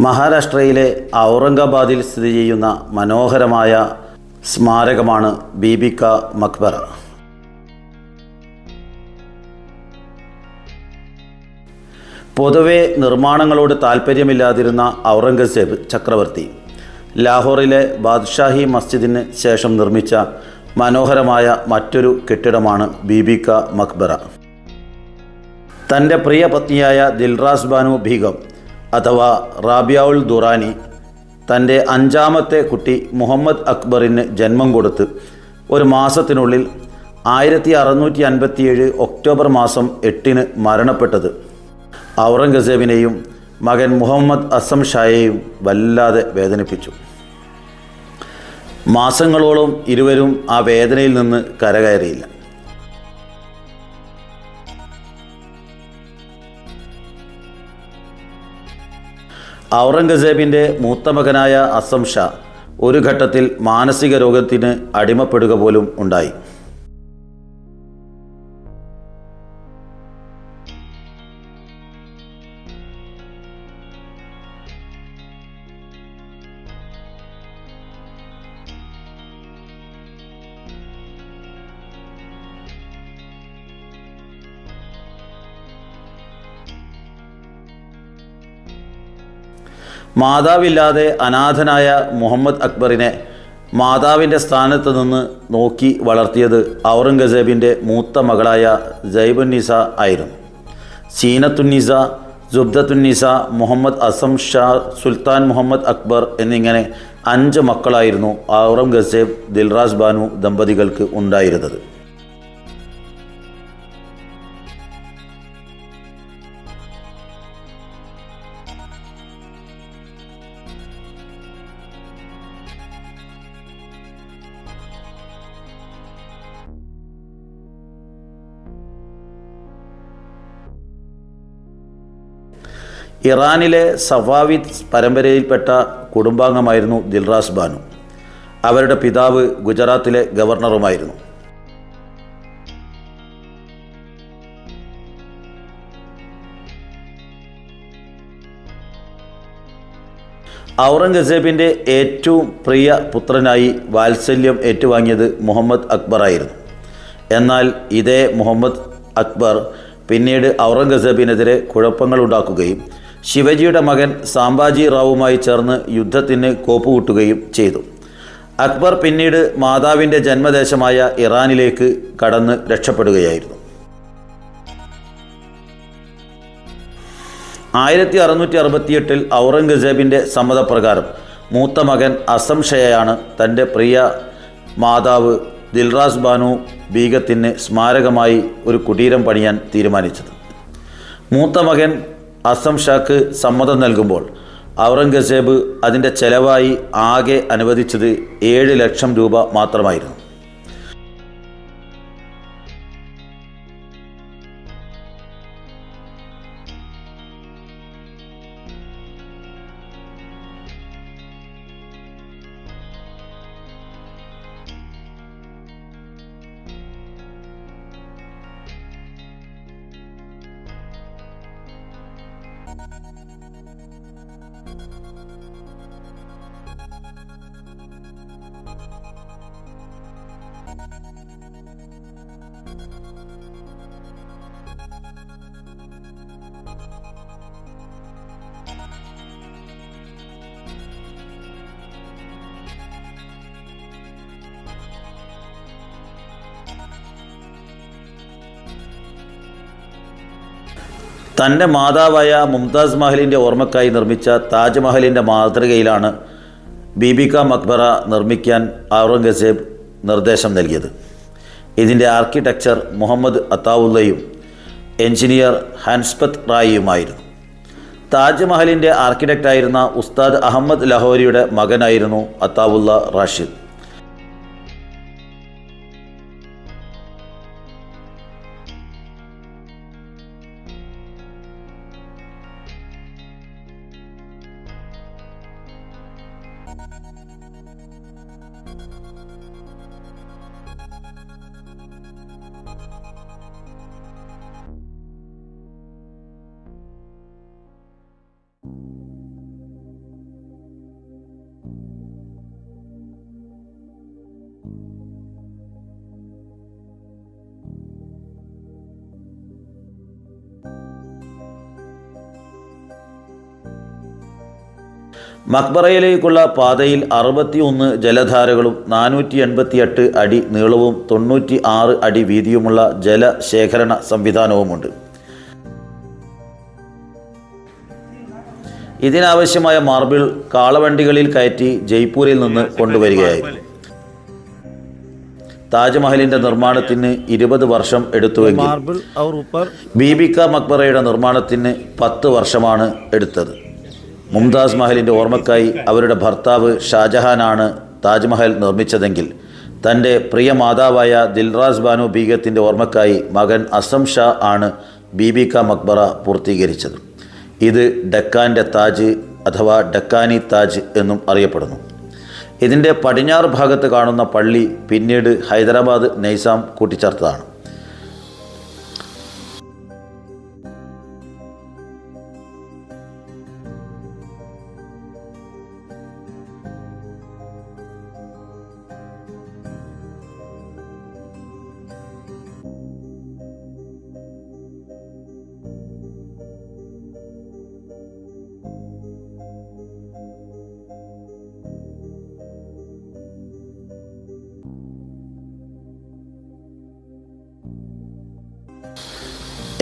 മഹാരാഷ്ട്രയിലെ ഔറംഗാബാദിൽ സ്ഥിതി ചെയ്യുന്ന മനോഹരമായ സ്മാരകമാണ് ബീബി കാ മക്ബറ. പൊതുവെ നിർമ്മാണങ്ങളോട് താൽപ്പര്യമില്ലാതിരുന്ന ഔറംഗസേബ് ചക്രവർത്തി ലാഹോറിലെ ബാദ്ഷാഹി മസ്ജിദിന് ശേഷം നിർമ്മിച്ച മനോഹരമായ മറ്റൊരു കെട്ടിടമാണ് ബീബി കാ മക്ബറ. തൻ്റെ പ്രിയ പത്നിയായ ദിൽറാസ് ബാനു ബീഗം അഥവാ റാബിയഉൽ ദുറാനി തൻ്റെ 5ാമത്തെ കുട്ടി മുഹമ്മദ് അക്ബറിന് ജന്മം കൊടുത്ത് ഒരു മാസത്തിനുള്ളിൽ 1657 ഒക്ടോബർ മാസം 8-ന് മരണപ്പെട്ടത് ഔറംഗസേബിനെയും മകൻ മുഹമ്മദ് അസം ഷായെയും വല്ലാതെ വേദനിപ്പിച്ചു. മാസങ്ങളോളം ഇരുവരും ആ വേദനയിൽ നിന്ന് കരകയറിയില്ല. ഔറംഗസേബിൻ്റെ മൂത്ത മകനായ അസം ഷാ ഒരു ഘട്ടത്തിൽ മാനസിക രോഗത്തിന് അടിമപ്പെടുക പോലും ഉണ്ടായി. മാതാവില്ലാതെ അനാഥനായ മുഹമ്മദ് അക്ബറിനെ മാതാവിൻ്റെ സ്ഥാനത്ത് നിന്ന് നോക്കി വളർത്തിയത് ഔറംഗസേബിൻ്റെ മൂത്ത മകളായ സൈബുന്നിസ ആയിരുന്നു. സീനത്തുന്നിസ, സുബ്ദത്തുന്നിസ, മുഹമ്മദ് അസം ഷാ, സുൽത്താൻ മുഹമ്മദ് അക്ബർ എന്നിങ്ങനെ 5 മക്കളായിരുന്നു ഔറംഗസേബ് ദിൽറാസ് ബാനു ദമ്പതികൾക്ക് ഉണ്ടായിരുന്നത്. ഇറാനിലെ സഫാവിദ് പരമ്പരയിൽപ്പെട്ട കുടുംബാംഗമായിരുന്നു ദിൽറാസ് ബാനു. അവരുടെ പിതാവ് ഗുജറാത്തിലെ ഗവർണറുമായിരുന്നു. ഔറംഗസേബിൻ്റെ ഏറ്റവും പ്രിയ പുത്രനായി വാത്സല്യം ഏറ്റുവാങ്ങിയത് മുഹമ്മദ് അക്ബർ ആയിരുന്നു. എന്നാൽ ഇതേ മുഹമ്മദ് അക്ബർ പിന്നീട് ഔറംഗസേബിനെതിരെ കുഴപ്പങ്ങളുണ്ടാക്കുകയും ശിവജിയുടെ മകൻ സാംബാജി റാവുമായി ചേർന്ന് യുദ്ധത്തിന് കോപ്പുകൂട്ടുകയും ചെയ്തു. അക്ബർ പിന്നീട് മാതാവിൻ്റെ ജന്മദേശമായ ഇറാനിലേക്ക് കടന്ന് രക്ഷപ്പെടുകയായിരുന്നു. 1668-ൽ ഔറംഗസേബിൻ്റെ സമ്മതപ്രകാരം മൂത്ത മകൻ അസം ഷായാണ് തൻ്റെ പ്രിയ മാതാവ് ദിൽറാസ് ബാനു ബീഗത്തിന് സ്മാരകമായി ഒരു കുടീരം പണിയാൻ തീരുമാനിച്ചത്. മൂത്ത മകൻ അസം ഷാക്ക് സമ്മതം നൽകുമ്പോൾ ഔറംഗസേബ് അതിൻ്റെ ചെലവായി ആകെ അനുവദിച്ചത് 7 ലക്ഷം രൂപ മാത്രമായിരുന്നു. തൻ്റെ മാതാവായ മുംതാസ് മഹലിൻ്റെ ഓർമ്മക്കായി നിർമ്മിച്ച താജ്മഹലിൻ്റെ മാതൃകയിലാണ് ബീബി കാ മക്ബറ നിർമ്മിക്കാൻ ഔറംഗസേബ് നിർദ്ദേശം നൽകിയത്. ഇതിൻ്റെ ആർക്കിടെക്ചർ മുഹമ്മദ് അത്താവുള്ളയും എഞ്ചിനീയർ ഹൻസ്പത് റായിയുമായിരുന്നു. താജ്മഹലിൻ്റെ ആർക്കിടെക്റ്റായിരുന്ന ഉസ്താദ് അഹമ്മദ് ലഹോരിയുടെ മകനായിരുന്നു അത്താവുള്ള റാഷിദ്. മക്ബറയിലേക്കുള്ള പാതയിൽ 61 ജലധാരകളും 488 അടി നീളവും 96 അടി വീതിയുമുള്ള ജലശേഖരണ സംവിധാനവുമുണ്ട്. ഇതിനാവശ്യമായ മാർബിൾ കാളവണ്ടികളിൽ കയറ്റി ജയ്പൂരിൽ നിന്ന് കൊണ്ടുവരികയായിരുന്നു. താജ്മഹലിന്റെ നിർമ്മാണത്തിന് 20 വർഷം എടുത്തുവെങ്കിൽ ബീബി കാ മക്ബറയുടെ നിർമ്മാണത്തിന് 10 വർഷമാണ് എടുത്തത്. മുംതാസ് മഹലിൻ്റെ ഓർമ്മക്കായി അവരുടെ ഭർത്താവ് ഷാജഹാനാണ് താജ്മഹൽ നിർമ്മിച്ചതെങ്കിൽ തൻ്റെ പ്രിയ മാതാവായ ദിൽറാസ് ബാനു ബീഗത്തിൻ്റെ ഓർമ്മക്കായി മകൻ അസം ഷാ ആണ് ബീബി കാ മക്ബറ പൂർത്തീകരിച്ചത്. ഇത് ഡക്കാൻ്റെ താജ് അഥവാ ഡക്കാനി താജ് എന്നും അറിയപ്പെടുന്നു. ഇതിൻ്റെ പടിഞ്ഞാറ് ഭാഗത്ത് കാണുന്ന പള്ളി പിന്നീട് ഹൈദരാബാദ് നൈസാം കൂട്ടിച്ചേർത്തതാണ്.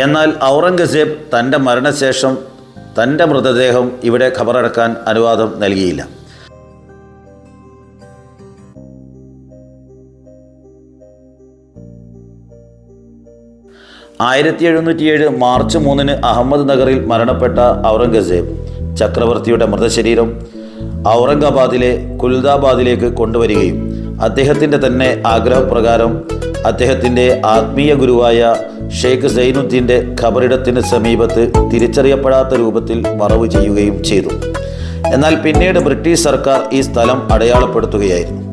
എന്നാൽ ഔറംഗസേബ് തൻ്റെ മരണശേഷം തൻ്റെ മൃതദേഹം ഇവിടെ ഖബറടക്കാൻ അനുവാദം നൽകിയില്ല. മാർച്ച് 3 അഹമ്മദ് നഗറിൽ മരണപ്പെട്ട ഔറംഗസേബ് ചക്രവർത്തിയുടെ മൃതശരീരം ഔറംഗാബാദിലെ കുൽദാബാദിലേക്ക് കൊണ്ടുവരികയും അദ്ദേഹത്തിൻ്റെ തന്നെ ആഗ്രഹപ്രകാരം അദ്ദേഹത്തിൻ്റെ ആത്മീയ ഗുരുവായ ഷെയ്ഖ് സൈനുദ്ദീൻ്റെ ഖബറിടത്തിന് സമീപത്ത് തിരിച്ചറിയപ്പെടാത്ത രൂപത്തിൽ മറവ് ചെയ്യുകയും ചെയ്തു. എന്നാൽ പിന്നീട് ബ്രിട്ടീഷ് സർക്കാർ ഈ സ്ഥലം അടയാളപ്പെടുത്തുകയായിരുന്നു.